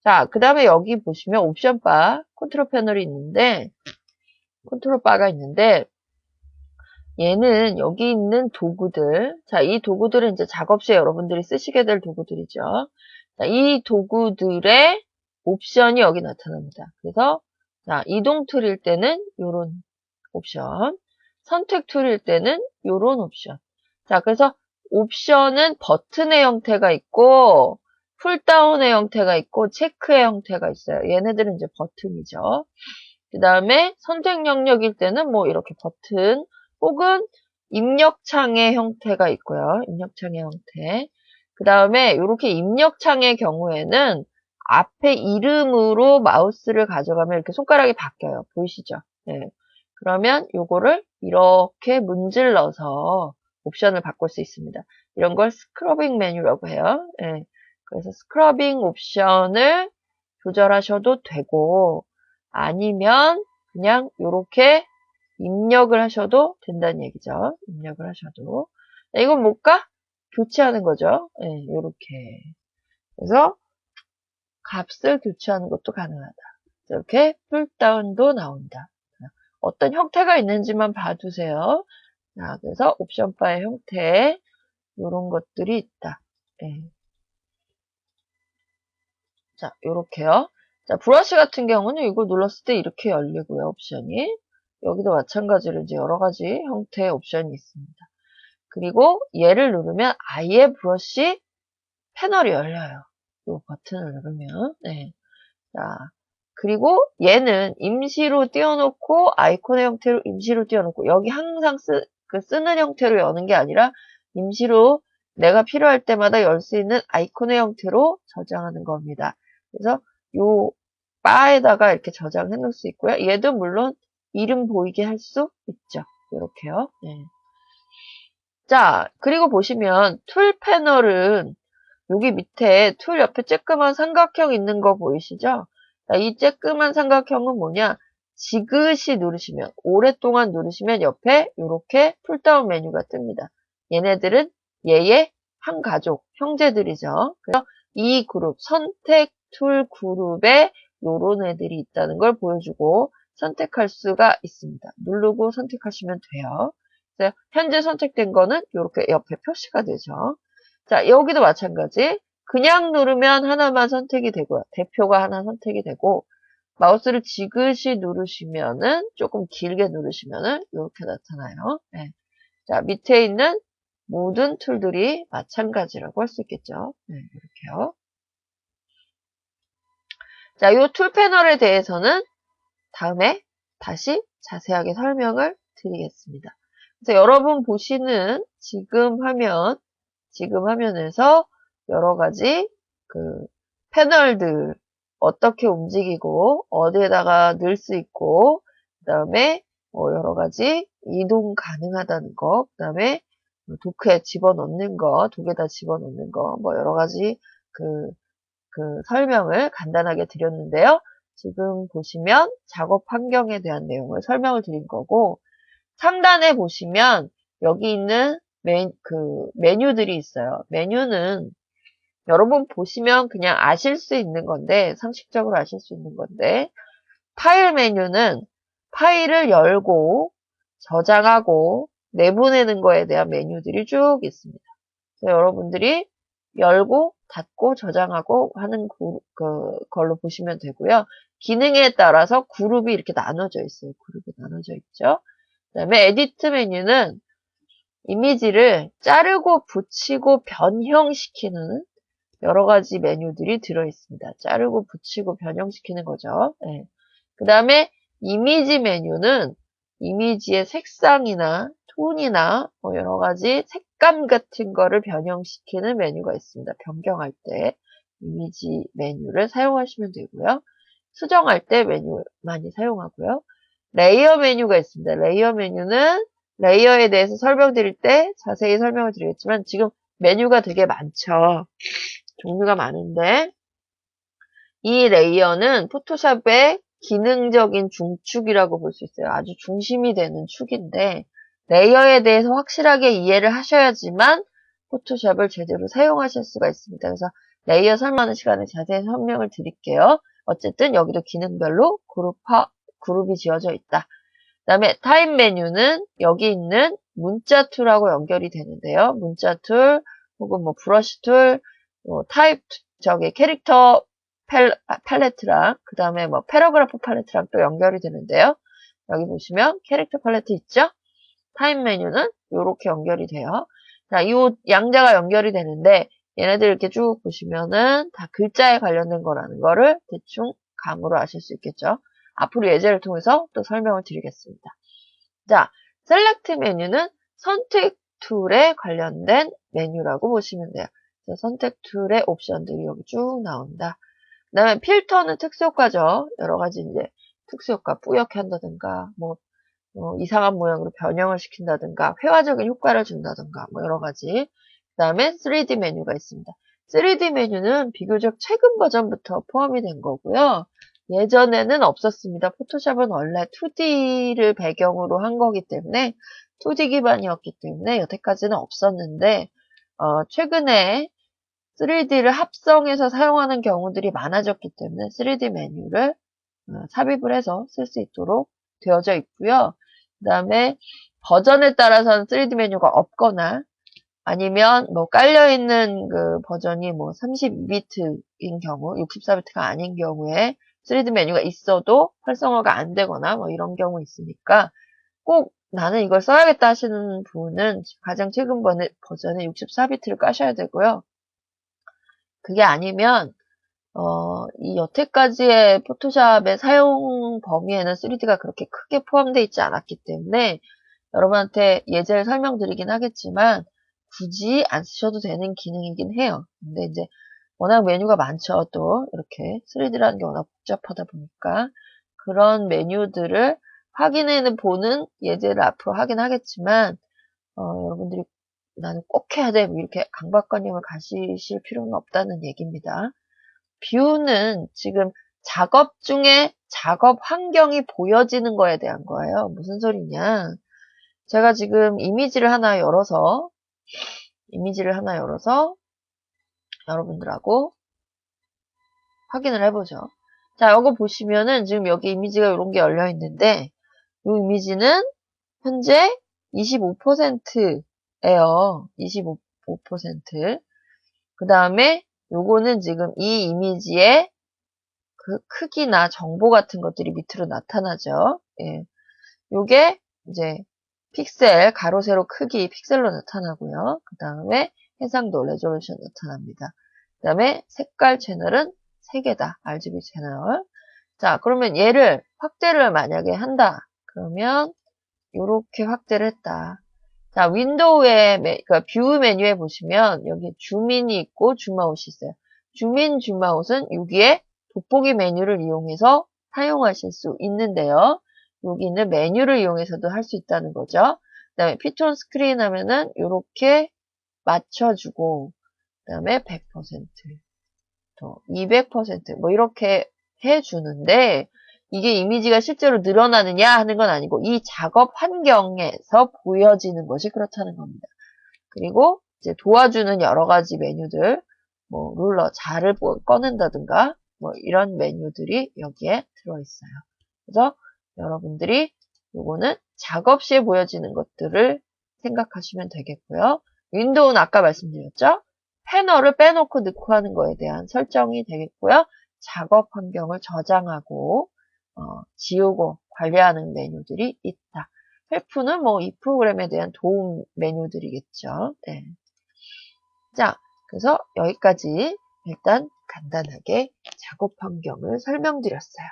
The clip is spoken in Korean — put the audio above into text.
자, 그 다음에 여기 보시면 옵션 바, 컨트롤 패널이 있는데, 컨트롤 바가 있는데, 얘는 여기 있는 도구들, 자, 이 도구들은 이제 작업시에 여러분들이 쓰시게 될 도구들이죠. 자, 이 도구들의 옵션이 여기 나타납니다. 그래서, 자, 이동 툴일 때는 요런 옵션, 선택 툴일 때는 요런 옵션. 자, 그래서 옵션은 버튼의 형태가 있고, 풀다운의 형태가 있고, 체크의 형태가 있어요. 얘네들은 이제 버튼이죠. 그 다음에 선택 영역일 때는 뭐 이렇게 버튼, 혹은 입력창의 형태가 있고요. 입력창의 형태. 그 다음에 이렇게 입력창의 경우에는 앞에 이름으로 마우스를 가져가면 이렇게 손가락이 바뀌어요. 보이시죠? 네. 그러면 요거를 이렇게 문질러서 옵션을 바꿀 수 있습니다. 이런 걸 스크러빙 메뉴라고 해요. 네. 그래서 스크러빙 옵션을 조절하셔도 되고, 아니면 그냥 요렇게 입력을 하셔도 된다는 얘기죠. 입력을 하셔도. 이건 뭘까? 교체하는 거죠. 네, 요렇게. 그래서 값을 교체하는 것도 가능하다. 이렇게 풀다운도 나온다. 어떤 형태가 있는지만 봐두세요. 자, 그래서 옵션 바의 형태, 요런 것들이 있다. 네. 자, 요렇게요. 자, 브러쉬 같은 경우는 이거 눌렀을 때 이렇게 열리고요, 옵션이. 여기도 마찬가지로 이제 여러 가지 형태의 옵션이 있습니다. 그리고 얘를 누르면 아예 브러쉬 패널이 열려요. 이 버튼을 누르면. 네. 자, 그리고 얘는 임시로 띄워놓고 아이콘의 형태로 임시로 띄워놓고 여기 항상 쓰는 형태로 여는 게 아니라 임시로 내가 필요할 때마다 열 수 있는 아이콘의 형태로 저장하는 겁니다. 그래서 요 바에다가 이렇게 저장해 놓을 수 있고요. 얘도 물론 이름 보이게 할 수 있죠. 이렇게요. 네. 자, 그리고 보시면 툴 패널은 여기 밑에 툴 옆에 쬐끄만 삼각형 있는 거 보이시죠? 자, 이 쬐끄만 삼각형은 뭐냐? 지그시 누르시면, 오랫동안 누르시면 옆에 이렇게 풀다운 메뉴가 뜹니다. 얘네들은 얘의 한 가족, 형제들이죠. 그래서 이 그룹, 선택 툴 그룹에 요런 애들이 있다는 걸 보여주고 선택할 수가 있습니다. 누르고 선택하시면 돼요. 그래서 현재 선택된 거는 이렇게 옆에 표시가 되죠. 자, 여기도 마찬가지. 그냥 누르면 하나만 선택이 되고요. 대표가 하나 선택이 되고, 마우스를 지그시 누르시면은, 조금 길게 누르시면은, 이렇게 나타나요. 네. 자, 밑에 있는 모든 툴들이 마찬가지라고 할 수 있겠죠. 네, 이렇게요. 자, 이 툴 패널에 대해서는 다음에 다시 자세하게 설명을 드리겠습니다. 그래서 여러분 보시는 지금 화면에서 여러 가지 그 패널들 어떻게 움직이고 어디에다가 넣을 수 있고 그 다음에 여러 가지 이동 가능하다는 거, 그 다음에 도크에 집어넣는 거, 독에다 집어넣는 거, 뭐 여러 가지 그 설명을 간단하게 드렸는데요. 지금 보시면 작업 환경에 대한 내용을 설명을 드린 거고, 상단에 보시면 여기 있는 메뉴들이 있어요. 메뉴는 여러분 보시면 그냥 아실 수 있는 건데, 상식적으로 아실 수 있는 건데, 파일 메뉴는 파일을 열고 저장하고 내보내는 거에 대한 메뉴들이 쭉 있습니다. 그래서 여러분들이 열고 닫고 저장하고 하는 걸로 보시면 되고요. 기능에 따라서 그룹이 이렇게 나눠져 있어요. 그룹이 나눠져 있죠. 그 다음에 에디트 메뉴는 이미지를 자르고 붙이고 변형시키는 여러 가지 메뉴들이 들어있습니다. 자르고 붙이고 변형시키는 거죠. 네. 그 다음에 이미지 메뉴는 이미지의 색상이나 톤이나 뭐 여러 가지 색감 같은 거를 변형시키는 메뉴가 있습니다. 변경할 때 이미지 메뉴를 사용하시면 되고요. 수정할 때 메뉴 많이 사용하고요. 레이어 메뉴가 있습니다. 레이어 메뉴는 레이어에 대해서 설명드릴 때 자세히 설명을 드리겠지만 지금 메뉴가 되게 많죠. 종류가 많은데 이 레이어는 포토샵의 기능적인 중축이라고 볼 수 있어요. 아주 중심이 되는 축인데 레이어에 대해서 확실하게 이해를 하셔야지만 포토샵을 제대로 사용하실 수가 있습니다. 그래서 레이어 설명하는 시간에 자세히 설명을 드릴게요. 어쨌든 여기도 기능별로 그룹이 지어져 있다. 그 다음에 타입 메뉴는 여기 있는 문자 툴하고 연결이 되는데요. 문자 툴 혹은 뭐 브러쉬 툴, 뭐 타입 캐릭터 팔레트랑 그 다음에 뭐 패러그래프 팔레트랑 또 연결이 되는데요. 여기 보시면 캐릭터 팔레트 있죠? 타입 메뉴는 이렇게 연결이 돼요. 자, 이 양자가 연결이 되는데 얘네들 이렇게 쭉 보시면은 다 글자에 관련된 거라는 거를 대충 감으로 아실 수 있겠죠. 앞으로 예제를 통해서 또 설명을 드리겠습니다. 자, 셀렉트 메뉴는 선택 툴에 관련된 메뉴라고 보시면 돼요. 선택 툴의 옵션들이 여기 쭉 나온다. 그 다음에 필터는 특수효과죠. 여러 가지 이제 특수효과 뿌옇게 한다든가, 뭐 이상한 모양으로 변형을 시킨다든가, 회화적인 효과를 준다든가, 뭐 여러 가지. 그 다음에 3D 메뉴가 있습니다. 3D 메뉴는 비교적 최근 버전부터 포함이 된 거고요. 예전에는 없었습니다. 포토샵은 원래 2D를 배경으로 한 거기 때문에 2D 기반이었기 때문에 여태까지는 없었는데 최근에 3D를 합성해서 사용하는 경우들이 많아졌기 때문에 3D 메뉴를 삽입을 해서 쓸 수 있도록 되어져 있고요. 그 다음에 버전에 따라서는 3D 메뉴가 없거나 아니면 뭐 깔려있는 그 버전이 뭐 32비트인 경우, 64비트가 아닌 경우에 3D 메뉴가 있어도 활성화가 안 되거나 뭐 이런 경우 있으니까 꼭 나는 이걸 써야겠다 하시는 분은 가장 최근 버전의 64비트를 까셔야 되고요. 그게 아니면 이 여태까지의 포토샵의 사용 범위에는 3D가 그렇게 크게 포함되어 있지 않았기 때문에 여러분한테 예제를 설명드리긴 하겠지만 굳이 안 쓰셔도 되는 기능이긴 해요. 근데 이제 워낙 메뉴가 많죠. 또 이렇게 3D라는 게 워낙 복잡하다 보니까 그런 메뉴들을 확인해는 보는 예제를 앞으로 하긴 하겠지만 여러분들이 나는 꼭 해야 돼. 뭐 이렇게 강박관념을 가지실 필요는 없다는 얘기입니다. 뷰는 지금 작업 중에 작업 환경이 보여지는 거에 대한 거예요. 무슨 소리냐. 제가 지금 이미지를 하나 열어서 여러분들하고 확인을 해보죠. 자, 이거 보시면은 지금 여기 이미지가 이런 게 열려 있는데 이 이미지는 현재 25%예요. 25%. 그 다음에 요거는 지금 이 이미지의 그 크기나 정보 같은 것들이 밑으로 나타나죠. 예. 요게 이제 픽셀, 가로, 세로 크기 픽셀로 나타나고요. 그 다음에 해상도, 레졸루션 나타납니다. 그 다음에 색깔 채널은 3개다. RGB 채널. 자, 그러면 얘를 확대를 만약에 한다. 그러면 이렇게 확대를 했다. 자, 윈도우의 그러니까 뷰 메뉴에 보시면 여기 줌인이 있고 줌아웃이 있어요. 줌인, 줌아웃은 여기에 돋보기 메뉴를 이용해서 사용하실 수 있는데요. 여기 있는 메뉴를 이용해서도 할 수 있다는 거죠. 그 다음에 피톤 스크린 하면은 이렇게 맞춰주고 그 다음에 100%, 또 200%뭐 이렇게 해주는데 이게 이미지가 실제로 늘어나느냐 하는 건 아니고 이 작업 환경에서 보여지는 것이 그렇다는 겁니다. 그리고 이제 도와주는 여러 가지 메뉴들, 뭐 룰러, 자를 꺼낸다든가 뭐 이런 메뉴들이 여기에 들어있어요. 그래서 여러분들이 요거는 작업 시에 보여지는 것들을 생각하시면 되겠고요. 윈도우는 아까 말씀드렸죠? 패널을 빼놓고 넣고 하는 거에 대한 설정이 되겠고요. 작업 환경을 저장하고 지우고 관리하는 메뉴들이 있다. 헬프는 뭐 이 프로그램에 대한 도움 메뉴들이겠죠. 네. 자, 그래서 여기까지 일단 간단하게 작업 환경을 설명드렸어요.